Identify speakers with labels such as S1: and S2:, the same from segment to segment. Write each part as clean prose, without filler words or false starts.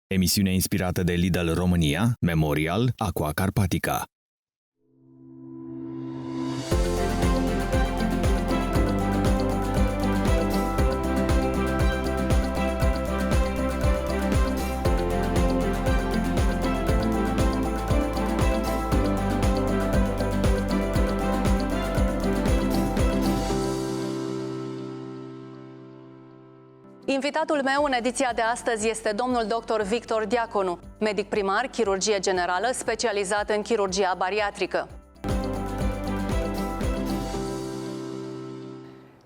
S1: Emisiune inspirată de Lidl România, Memorial, Aqua Carpatica.
S2: Invitatul meu în ediția de astăzi este domnul dr. Victor Diaconu, medic primar, chirurgie generală, specializat în chirurgia bariatrică.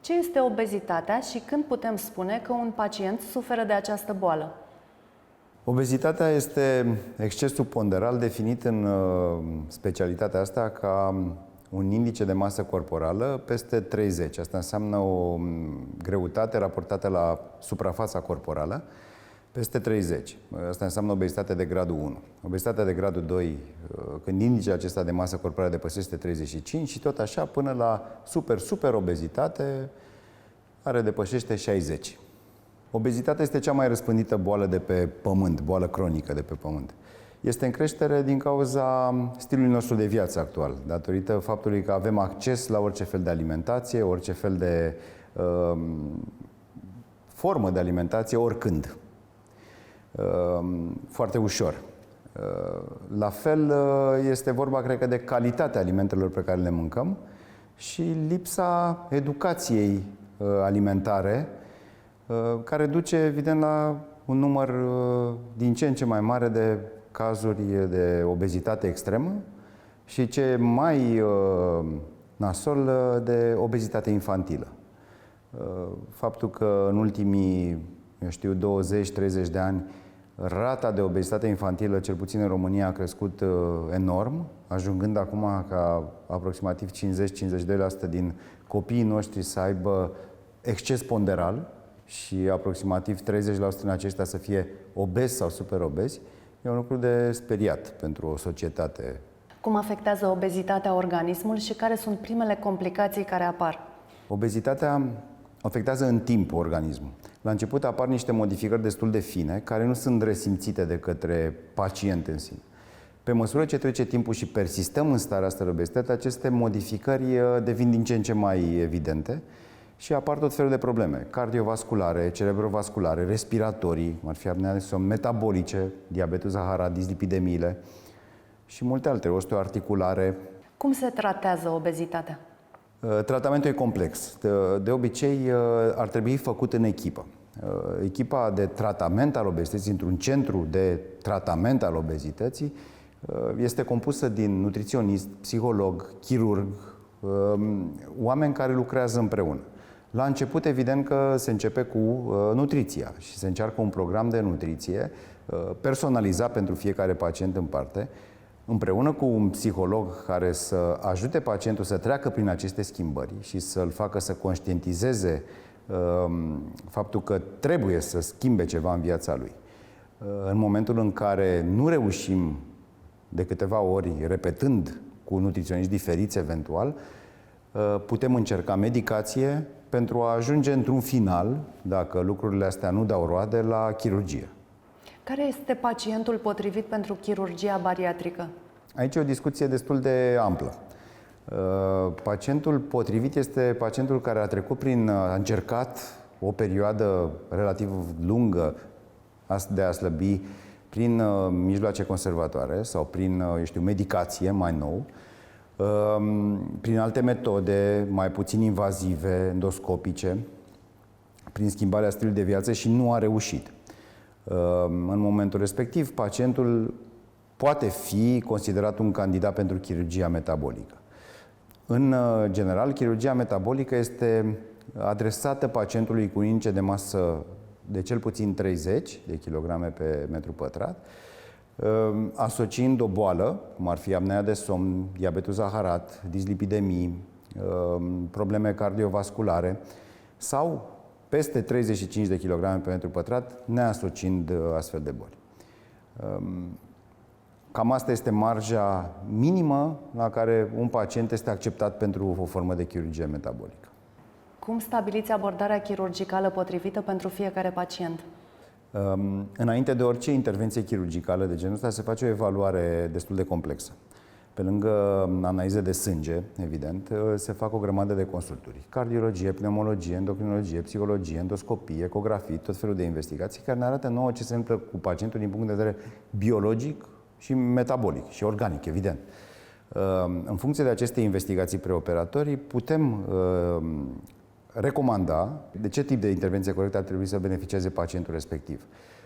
S2: Ce este obezitatea și când putem spune că un pacient suferă de această boală?
S3: Obezitatea este excesul ponderal definit în specialitatea asta ca un indice de masă corporală peste 30. Asta înseamnă o greutate raportată la suprafața corporală peste 30. Asta înseamnă obezitate de gradul 1. Obezitatea de gradul 2, când indicele acesta de masă corporală depășește 35 și tot așa până la super obezitate, care depășește 60. Obezitatea este cea mai răspândită boală de pe pământ, boală cronică de pe pământ. Este în creștere din cauza stilului nostru de viață actual, datorită faptului că avem acces la orice fel de alimentație, orice fel de formă de alimentație, oricând. Foarte ușor. La fel este vorba, cred că, de calitatea alimentelor pe care le mâncăm și lipsa educației alimentare, care duce, evident, la un număr din ce în ce mai mare de cazuri de obezitate extremă și ce mai nasol de obezitate infantilă. Faptul că în ultimii, 20-30 de ani, rata de obezitate infantilă, cel puțin în România, a crescut enorm, ajungând acum ca aproximativ 50-52% din copiii noștri să aibă exces ponderal și aproximativ 30% din aceștia să fie obezi sau superobezi, e un lucru de speriat pentru o societate.
S2: Cum afectează obezitatea organismul și care sunt primele complicații care apar?
S3: Obezitatea afectează în timp organismul. La început apar niște modificări destul de fine, care nu sunt resimțite de către pacient în sine. Pe măsură ce trece timpul și persistăm în starea asta de obezitate, aceste modificări devin din ce în ce mai evidente și apar tot felul de probleme cardiovasculare, cerebrovasculare, respiratorii, ar fi apnea de somn, metabolice, diabetul zaharat, dislipidemiile și multe alte, osteoarticulare.
S2: Cum se tratează obezitatea?
S3: Tratamentul e complex. De obicei ar trebui făcut în echipă. Echipa de tratament al obezității, într-un centru de tratament al obezității, este compusă din nutriționist, psiholog, chirurg, oameni care lucrează împreună. La început, evident că se începe cu nutriția și se încearcă un program de nutriție personalizat pentru fiecare pacient în parte, împreună cu un psiholog care să ajute pacientul să treacă prin aceste schimbări și să-l facă să conștientizeze faptul că trebuie să schimbe ceva în viața lui. În momentul în care nu reușim de câteva ori, repetând cu nutriționiști diferiți eventual, putem încerca medicație pentru a ajunge într-un final, dacă lucrurile astea nu dau roade, la chirurgie.
S2: Care este pacientul potrivit pentru chirurgia bariatrică?
S3: Aici e o discuție destul de amplă. Pacientul potrivit este pacientul care a încercat o perioadă relativ lungă de a slăbi prin mijloace conservatoare sau prin, medicație mai nou, prin alte metode mai puțin invazive, endoscopice, prin schimbarea stilului de viață și nu a reușit. În momentul respectiv, pacientul poate fi considerat un candidat pentru chirurgia metabolică. În general, chirurgia metabolică este adresată pacientului cu un indice de masă de cel puțin 30 de kilograme pe metru pătrat, asociind o boală, cum ar fi apnea de somn, diabetul zaharat, dislipidemii, probleme cardiovasculare sau peste 35 de kilograme pe metru pătrat, neasociind astfel de boli. Cam asta este marja minimă la care un pacient este acceptat pentru o formă de chirurgie metabolică.
S2: Cum stabiliți abordarea chirurgicală potrivită pentru fiecare pacient?
S3: Înainte de orice intervenție chirurgicală de genul ăsta se face o evaluare destul de complexă. Pe lângă analize de sânge, evident, se fac o grămadă de consulturi. Cardiologie, pneumologie, endocrinologie, psihologie, endoscopie, ecografii, tot felul de investigații care ne arată nouă ce se întâmplă cu pacientul din punct de vedere biologic și metabolic și organic, evident. În funcție de aceste investigații preoperatorii, putem recomanda de ce tip de intervenție corectă ar trebui să beneficieze pacientul respectiv.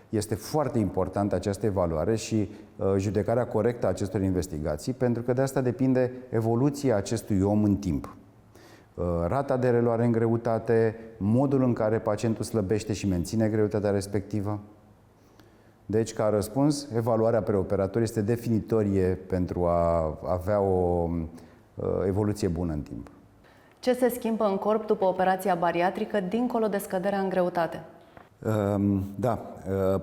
S3: Este foarte importantă această evaluare și judecarea corectă a acestor investigații, pentru că de asta depinde evoluția acestui om în timp. Rata de reluare în greutate, modul în care pacientul slăbește și menține greutatea respectivă. Deci, ca răspuns, evaluarea preoperatorie este definitorie pentru a avea o evoluție bună în timp.
S2: Ce se schimbă în corp după operația bariatrică, dincolo de scăderea în greutate?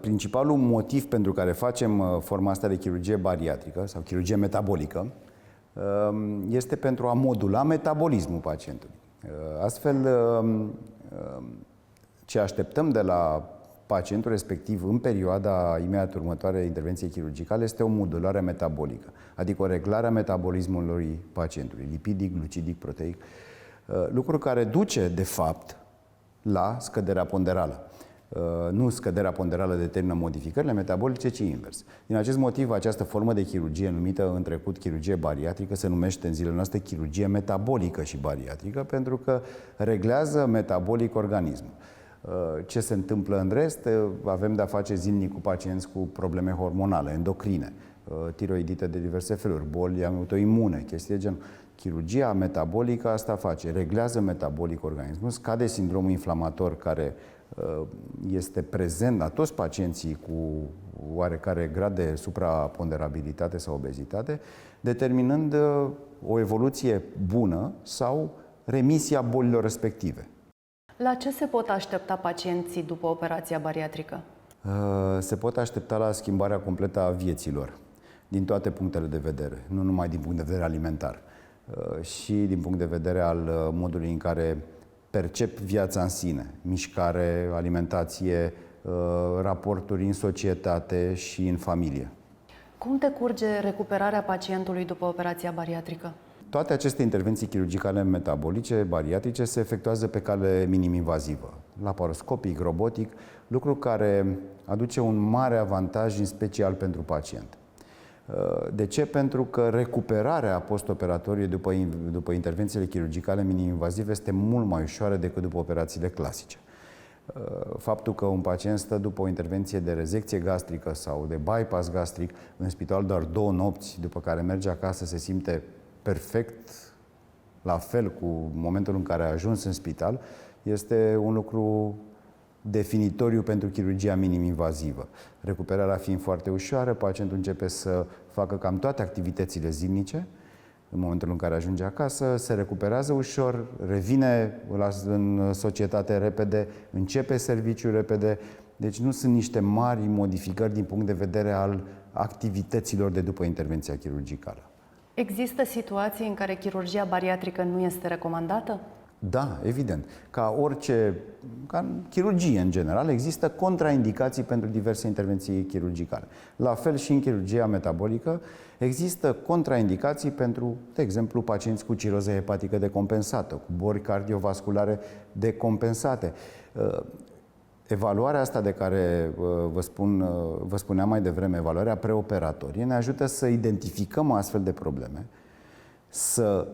S3: Principalul motiv pentru care facem forma asta de chirurgie bariatrică sau chirurgie metabolică este pentru a modula metabolismul pacientului. Astfel, ce așteptăm de la pacientul respectiv în perioada imediat următoare intervenției chirurgicale este o modulare metabolică, adică o reglare a metabolismului pacientului, lipidic, glucidic, proteic, lucru care duce, de fapt, la scăderea ponderală. Nu scăderea ponderală determină modificările metabolice, ci invers. Din acest motiv, această formă de chirurgie numită în trecut chirurgie bariatrică se numește în zilele noastre chirurgie metabolică și bariatrică, pentru că reglează metabolic organismul. Ce se întâmplă în rest? Avem de-a face zilnic cu pacienți cu probleme hormonale, endocrine, tiroidite de diverse feluri, boli autoimune, chestii de genul. Chirurgia metabolică asta face, reglează metabolic organismul, scade sindromul inflamator care este prezent la toți pacienții cu oarecare grad de supraponderabilitate sau obezitate, determinând o evoluție bună sau remisia bolilor respective.
S2: La ce se pot aștepta pacienții după operația bariatrică?
S3: Se pot aștepta la schimbarea completă a vieților, din toate punctele de vedere, nu numai din punct de vedere alimentar, și din punct de vedere al modului în care percep viața în sine, mișcare, alimentație, raporturi în societate și în familie.
S2: Cum decurge recuperarea pacientului după operația bariatrică?
S3: Toate aceste intervenții chirurgicale metabolice, bariatrice, se efectuează pe cale minim-invazivă, laparoscopic, robotic, lucru care aduce un mare avantaj, în special pentru pacient. De ce? Pentru că recuperarea postoperatorie după intervențiile chirurgicale minim-invazive este mult mai ușoară decât după operațiile clasice. Faptul că un pacient stă după o intervenție de rezecție gastrică sau de bypass gastric în spital doar 2 nopți, după care merge acasă, se simte perfect la fel cu momentul în care a ajuns în spital, este un lucru definitoriu pentru chirurgia minim-invazivă. Recuperarea fiind foarte ușoară, pacientul începe să facă cam toate activitățile zilnice. În momentul în care ajunge acasă, se recuperează ușor, revine în societate repede, începe serviciul repede. Deci nu sunt niște mari modificări din punct de vedere al activităților de după intervenția chirurgicală.
S2: Există situații în care chirurgia bariatrică nu este recomandată?
S3: Da, evident. Ca în chirurgie în general, există contraindicații pentru diverse intervenții chirurgicale. La fel și în chirurgia metabolică există contraindicații pentru, de exemplu, pacienți cu ciroză hepatică decompensată, cu boli cardiovasculare decompensate. Evaluarea asta de care vă spuneam mai devreme, evaluarea preoperatorie, ne ajută să identificăm astfel de probleme, să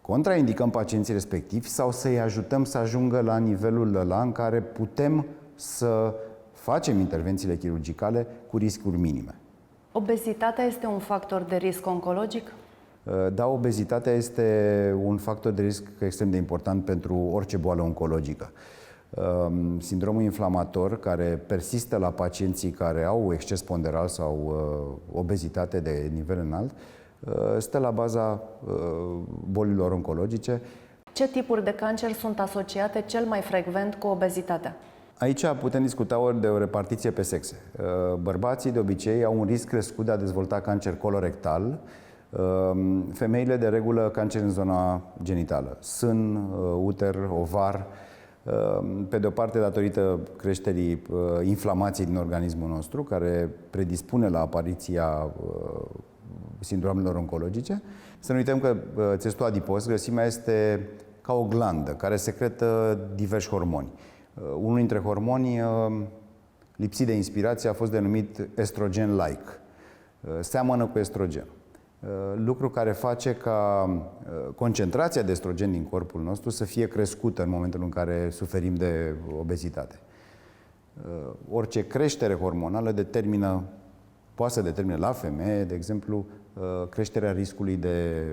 S3: contraindicăm pacienții respectivi sau să-i ajutăm să ajungă la nivelul ăla în care putem să facem intervențiile chirurgicale cu riscuri minime.
S2: Obezitatea este un factor de risc oncologic?
S3: Da, obezitatea este un factor de risc extrem de important pentru orice boală oncologică. Sindromul inflamator care persistă la pacienții care au exces ponderal sau obezitate de nivel înalt stă la baza bolilor oncologice.
S2: Ce tipuri de cancer sunt asociate cel mai frecvent cu obezitatea?
S3: Aici putem discuta ori de o repartiție pe sexe. Bărbații de obicei au un risc crescut de a dezvolta cancer colorectal, femeile de regulă cancer în zona genitală, sân, uter, ovar. Pe de o parte, datorită creșterii inflamației din organismul nostru, care predispune la apariția sindromelor oncologice. Să nu uităm că țesut adipos, grăsimea, este ca o glandă care secretă diversi hormoni. Unul dintre hormoni lipsit de inspirație a fost denumit estrogen-like. Seamănă cu estrogen. Lucru care face ca concentrația de estrogen din corpul nostru să fie crescută în momentul în care suferim de obezitate. Orice creștere hormonală poate să determine la femeie, de exemplu, creșterea riscului de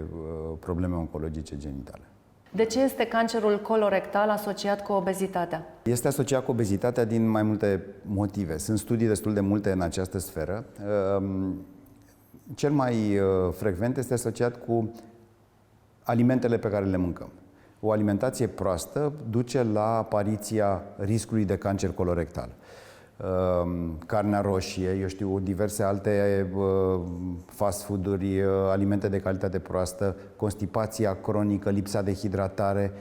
S3: probleme oncologice genitale.
S2: De ce este cancerul colorectal asociat cu obezitatea?
S3: Este asociat cu obezitatea din mai multe motive. Sunt studii destul de multe în această sferă. Cel mai frecvent este asociat cu alimentele pe care le mâncăm. O alimentație proastă duce la apariția riscului de cancer colorectal. Carnea roșie, diverse alte fast food-uri, alimente de calitate proastă, constipația cronică, lipsa de hidratare,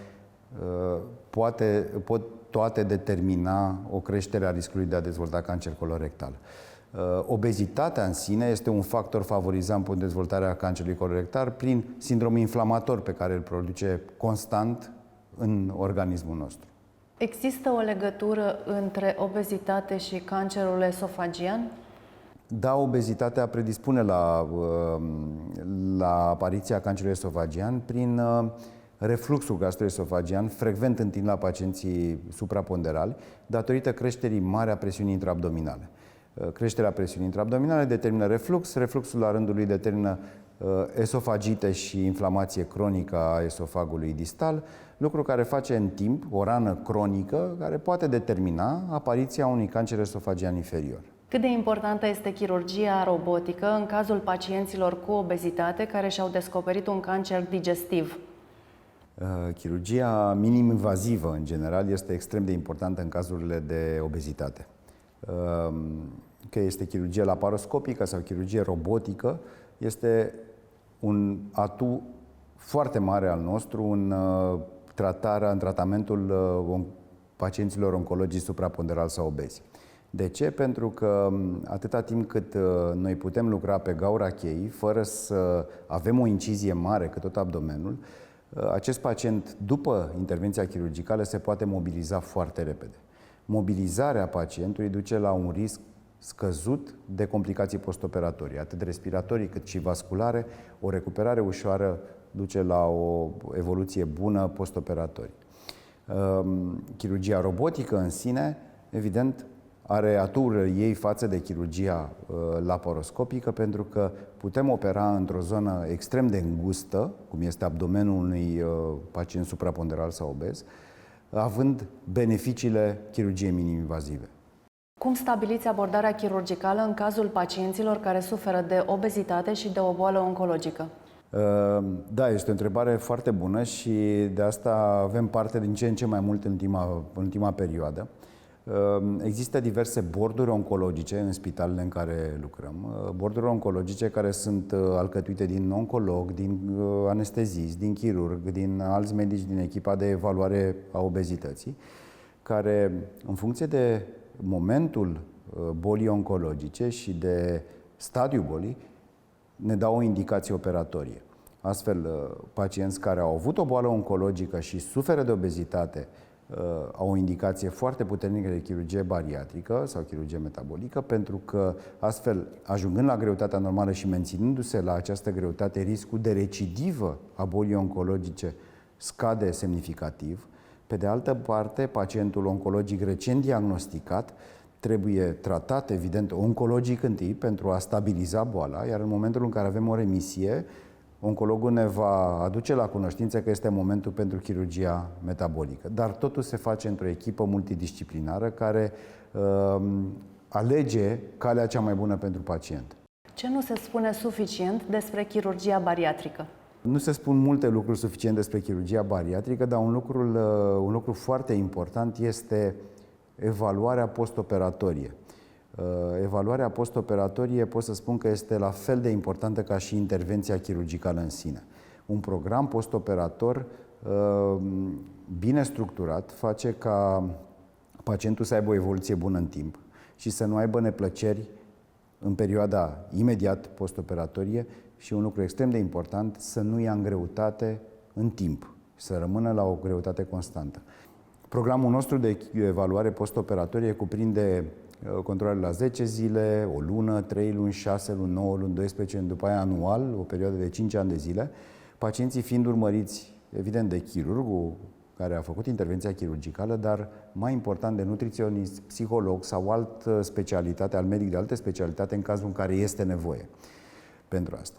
S3: pot toate determina o creștere a riscului de a dezvolta cancer colorectal. Obezitatea în sine este un factor favorizant pentru dezvoltarea cancerului colorectal prin sindromul inflamator pe care îl produce constant în organismul nostru.
S2: Există o legătură între obezitate și cancerul esofagian?
S3: Da, obezitatea predispune la apariția cancerului esofagian prin refluxul gastroesofagian, frecvent întâlnit la pacienții supraponderali, datorită creșterii mari a presiunii intraabdominale. Creșterea presiunii intraabdominale determină reflux, refluxul la rândul lui determină esofagite și inflamație cronică a esofagului distal, lucru care face în timp o rană cronică care poate determina apariția unui cancer esofagian inferior.
S2: Cât de importantă este chirurgia robotică în cazul pacienților cu obezitate care și-au descoperit un cancer digestiv?
S3: Chirurgia minim-invazivă, în general, este extrem de importantă în cazurile de obezitate. Că este chirurgie laparoscopică sau chirurgie robotică, este un atu foarte mare al nostru în tratamentul pacienților oncologici supraponderali sau obezi. De ce? Pentru că atâta timp cât noi putem lucra pe gaura cheii, fără să avem o incizie mare, cât tot abdomenul, acest pacient, după intervenția chirurgicală, se poate mobiliza foarte repede. Mobilizarea pacientului duce la un risc scăzut de complicații postoperatorii, atât respiratorii cât și vasculare. O recuperare ușoară duce la o evoluție bună postoperatorii. Chirurgia robotică în sine, evident, are aturile ei față de chirurgia laparoscopică, pentru că putem opera într-o zonă extrem de îngustă, cum este abdomenul unui pacient supraponderal sau obez, având beneficiile chirurgiei minim-invazive.
S2: Cum stabiliți abordarea chirurgicală în cazul pacienților care suferă de obezitate și de o boală oncologică?
S3: Da, este o întrebare foarte bună și de asta avem parte din ce în ce mai mult în ultima perioadă. Există diverse borduri oncologice în spitalele în care lucrăm, borduri oncologice care sunt alcătuite din oncolog, din anestezist, din chirurg, din alți medici din echipa de evaluare a obezității, care, în funcție de momentul bolii oncologice și de stadiul bolii, ne dau o indicație operatorie. Astfel, pacienți care au avut o boală oncologică și suferă de obezitate au o indicație foarte puternică de chirurgie bariatrică sau chirurgie metabolică, pentru că astfel, ajungând la greutatea normală și menținându-se la această greutate, riscul de recidivă a bolii oncologice scade semnificativ. Pe de altă parte, pacientul oncologic recent diagnosticat trebuie tratat, evident, oncologic întâi pentru a stabiliza boala, iar în momentul în care avem o remisie, oncologul ne va aduce la cunoștință că este momentul pentru chirurgia metabolică. Dar totul se face într-o echipă multidisciplinară care alege calea cea mai bună pentru pacient.
S2: Ce nu se spune suficient despre chirurgia bariatrică?
S3: Nu se spun multe lucruri suficient despre chirurgia bariatrică, dar un lucru foarte important este evaluarea postoperatorie. Evaluarea postoperatorie pot să spun că este la fel de importantă ca și intervenția chirurgicală în sine. Un program postoperator bine structurat, face ca pacientul să aibă o evoluție bună în timp și să nu aibă neplăceri în perioada imediat postoperatorie și un lucru extrem de important, să nu ia în greutate în timp, să rămână la o greutate constantă. Programul nostru de evaluare postoperatorie cuprinde controle la 10 zile, o lună, 3 luni, 6 luni, 9 luni, 12 luni, după aia anual, o perioadă de 5 ani de zile, pacienții fiind urmăriți, evident, de chirurgul care a făcut intervenția chirurgicală, dar mai important de nutriționist, psiholog sau altă specialitate, al medic de altă specialitate în cazul în care este nevoie pentru asta.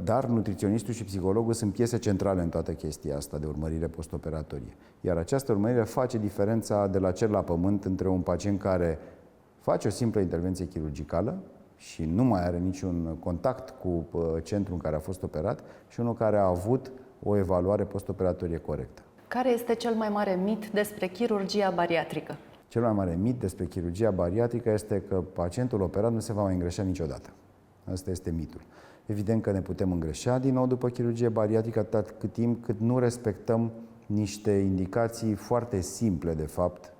S3: Dar nutriționistul și psihologul sunt piese centrale în toată chestia asta de urmărire postoperatorie. Iar această urmărire face diferența de la cer la pământ între un pacient care face o simplă intervenție chirurgicală și nu mai are niciun contact cu centrul în care a fost operat și unul care a avut o evaluare postoperatorie corectă.
S2: Care este cel mai mare mit despre chirurgia bariatrică?
S3: Cel mai mare mit despre chirurgia bariatrică este că pacientul operat nu se va mai îngreșa niciodată. Asta este mitul. Evident că ne putem îngreșa din nou după chirurgie bariatrică atât cât timp cât nu respectăm niște indicații foarte simple, de fapt,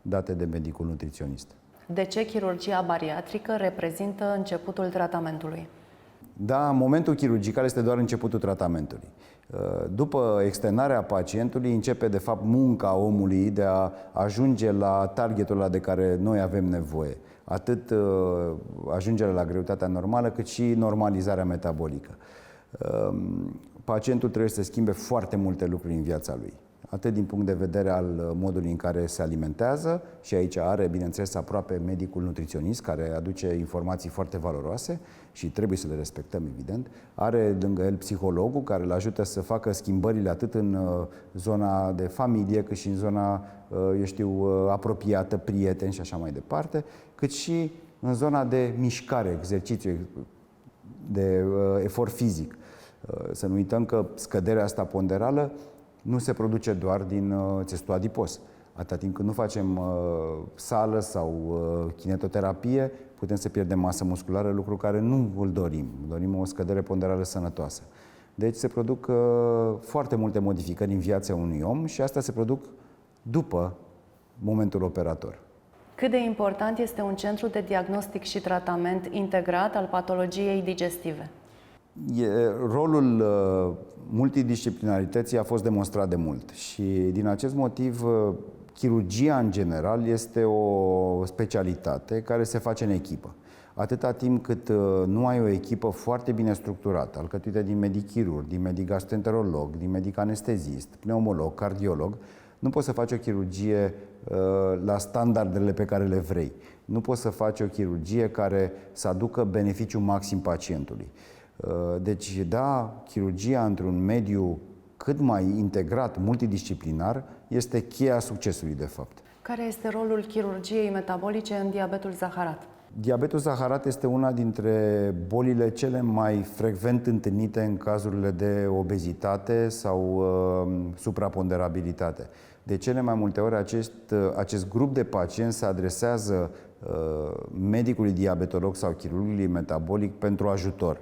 S3: date de medicul nutriționist.
S2: De ce chirurgia bariatrică reprezintă începutul tratamentului?
S3: Da, momentul chirurgical este doar începutul tratamentului. După externarea pacientului începe de fapt munca omului de a ajunge la targetul ăla de care noi avem nevoie. Atât ajungerea la greutatea normală, cât și normalizarea metabolică. Pacientul trebuie să schimbe foarte multe lucruri în viața lui. Atât din punct de vedere al modului în care se alimentează, și aici are, bineînțeles, aproape medicul nutriționist, care aduce informații foarte valoroase și trebuie să le respectăm, evident. Are lângă el psihologul, care îl ajută să facă schimbările atât în zona de familie, cât și în zona, apropiată, prieteni și așa mai departe, cât și în zona de mișcare, exercițiu, de efort fizic. Să nu uităm că scăderea asta ponderală nu se produce doar din țesut adipos. Atâta timp când nu facem sală sau kinetoterapie, putem să pierdem masă musculară, lucru care nu îl dorim. Dorim o scădere ponderală sănătoasă. Deci se produc foarte multe modificări în viața unui om și astea se produc după momentul operator.
S2: Cât de important este un centru de diagnostic și tratament integrat al patologiei digestive?
S3: Rolul multidisciplinarității a fost demonstrat de mult și din acest motiv chirurgia în general este o specialitate care se face în echipă. Atâta timp cât nu ai o echipă foarte bine structurată, alcătuită din medic chirurg, din medic gastroenterolog, din medic anestezist, pneumolog, cardiolog, nu poți să faci o chirurgie la standardele pe care le vrei. Nu poți să faci o chirurgie care să aducă beneficiu maxim pacientului. Deci, da, chirurgia într-un mediu cât mai integrat, multidisciplinar, este cheia succesului, de fapt.
S2: Care este rolul chirurgiei metabolice în diabetul zaharat?
S3: Diabetul zaharat este una dintre bolile cele mai frecvent întâlnite în cazurile de obezitate sau supraponderabilitate. De cele mai multe ori acest grup de pacienți se adresează medicului diabetolog sau chirurgului metabolic pentru ajutor.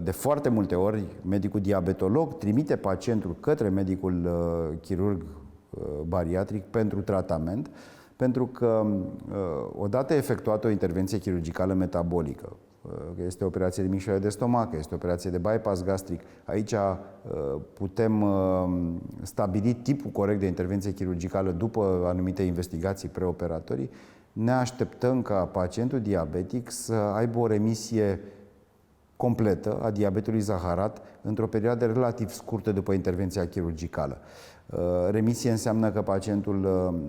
S3: De foarte multe ori, medicul diabetolog trimite pacientul către medicul chirurg bariatric pentru tratament, pentru că odată efectuată o intervenție chirurgicală metabolică, că este o operație de micșorare de stomac, că este o operație de bypass gastric, aici putem stabili tipul corect de intervenție chirurgicală după anumite investigații preoperatorii, ne așteptăm ca pacientul diabetic să aibă o remisie completă a diabetului zaharat într-o perioadă relativ scurtă după intervenția chirurgicală. Remisie înseamnă că pacientul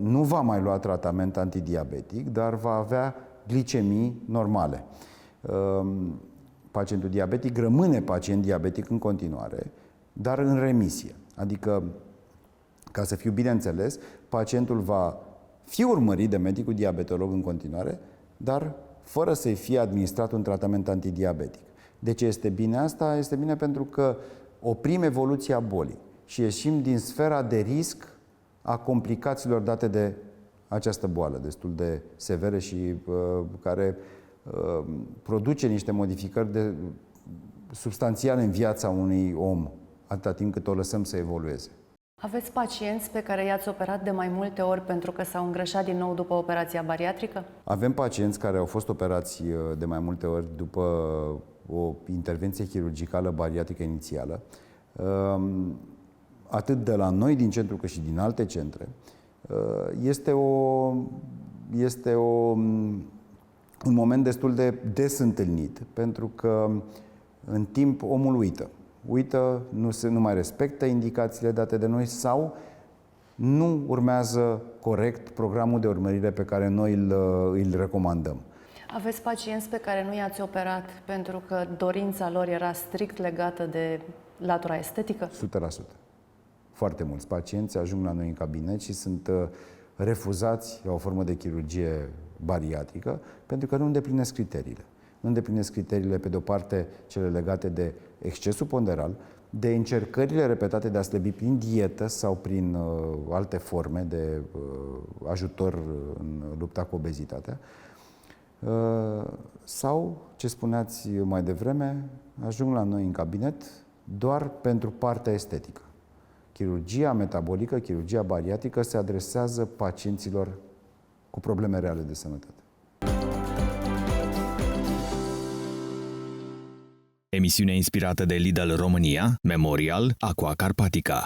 S3: nu va mai lua tratament antidiabetic, dar va avea glicemii normale. Pacientul diabetic rămâne pacient diabetic în continuare, dar în remisie. Adică, ca să fiu bine înțeles, pacientul va fi urmărit de medicul diabetolog în continuare, dar fără să-i fie administrat un tratament antidiabetic. De ce este bine asta? Este bine pentru că oprim evoluția bolii și ieșim din sfera de risc a complicațiilor date de această boală, destul de severe și care produce niște modificări substanțiale în viața unui om atâta timp cât o lăsăm să evolueze.
S2: Aveți pacienți pe care i-ați operat de mai multe ori pentru că s-au îngrășat din nou după operația bariatrică?
S3: Avem pacienți care au fost operați de mai multe ori după o intervenție chirurgicală bariatrică inițială, atât de la noi din centru cât și din alte centre. Este un moment destul de des întâlnit, pentru că în timp omul uită, nu mai respectă indicațiile date de noi sau nu urmează corect programul de urmărire pe care noi îl recomandăm.
S2: Aveți pacienți pe care nu i-ați operat pentru că dorința lor era strict legată de latura estetică?
S3: 100%. Foarte mulți pacienți ajung la noi în cabinet și sunt refuzați la o formă de chirurgie bariatrică pentru că nu îndeplinesc criteriile. Nu îndeplinesc criteriile, pe de-o parte, cele legate de excesul ponderal, de încercările repetate de a slăbi prin dietă sau prin alte forme de ajutor în lupta cu obezitatea, sau, ce spuneați mai devreme, ajung la noi în cabinet doar pentru partea estetică. Chirurgia metabolică, chirurgia bariatrică se adresează pacienților cu probleme reale de sănătate.
S1: Emisiune inspirată de Lidl România, Memorial, Aqua Carpatica.